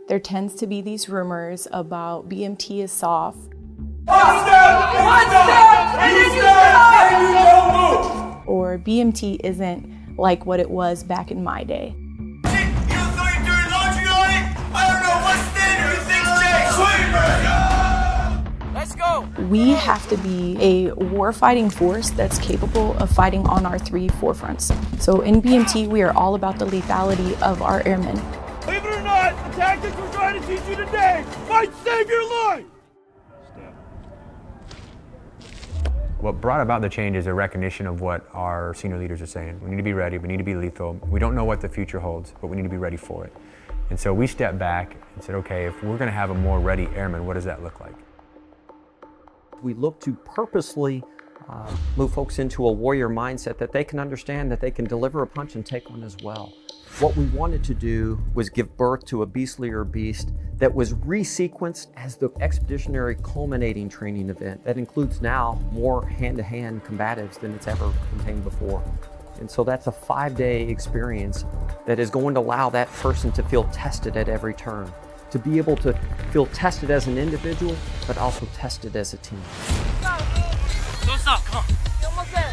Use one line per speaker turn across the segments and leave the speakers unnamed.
there tends to be these rumors about BMT is soft. Or BMT isn't like what it was back in my day.
Let's go!
We have to be a warfighting force that's capable of fighting on our 3 forefronts. So in BMT, we are all about the lethality of our airmen.
Believe it or not, the tactics we're trying to teach you today might save your life!
What brought about the change is a recognition of what our senior leaders are saying. We need to be ready, we need to be lethal. We don't know what the future holds, but we need to be ready for it. And so we stepped back and said, okay, if we're gonna have a more ready airman, what does that look like?
We look to purposely move folks into a warrior mindset that they can understand that they can deliver a punch and take one as well. What we wanted to do was give birth to a beastlier beast that was resequenced as the expeditionary culminating training event that includes now more hand-to-hand combatives than it's ever contained before. And so that's a 5-day experience that is going to allow that person to feel tested at every turn, to be able to feel tested as an individual, but also tested as a team.
Don't stop, come on. You're almost there.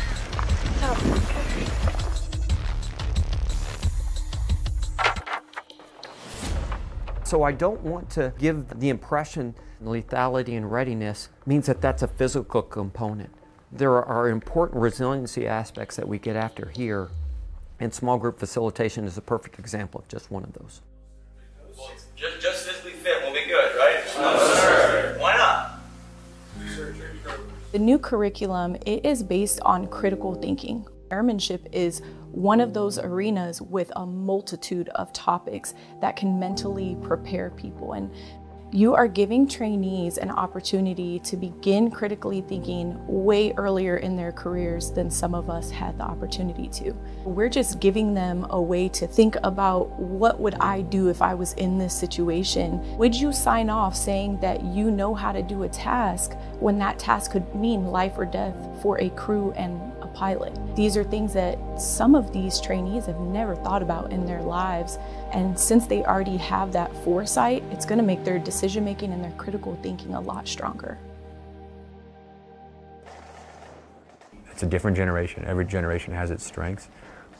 So I don't want to give the impression lethality and readiness means that that's a physical component. There are important resiliency aspects that we get after here, and small group facilitation is a perfect example of just one of those.
Well, just physically fit will be good, right? No, sir. Why not?
The new curriculum, it is based on critical thinking. Airmanship is one of those arenas with a multitude of topics that can mentally prepare people. And you are giving trainees an opportunity to begin critically thinking way earlier in their careers than some of us had the opportunity to. We're just giving them a way to think about, what would I do if I was in this situation? Would you sign off saying that you know how to do a task when that task could mean life or death for a crew and a pilot? These are things that some of these trainees have never thought about in their lives. And since they already have that foresight, it's going to make their decision making and their critical thinking a lot stronger.
It's a different generation. Every generation has its strengths,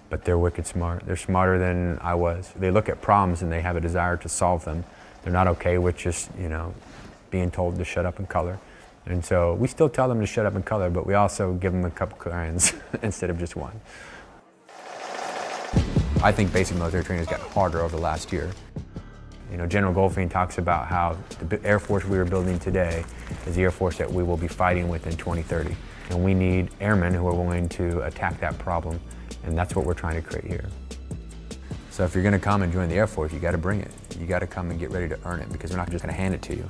but they're wicked smart. They're smarter than I was. They look at problems and they have a desire to solve them. They're not okay with just, being told to shut up and color. And so we still tell them to shut up and color, but we also give them a couple crayons instead of just one. I think basic military training has gotten harder over the last year. General Goldfein talks about how the Air Force we are building today is the Air Force that we will be fighting with in 2030. And we need airmen who are willing to attack that problem, and that's what we're trying to create here. So if you're going to come and join the Air Force, you got to bring it. You got to come and get ready to earn it, because we're not just going to hand it to you.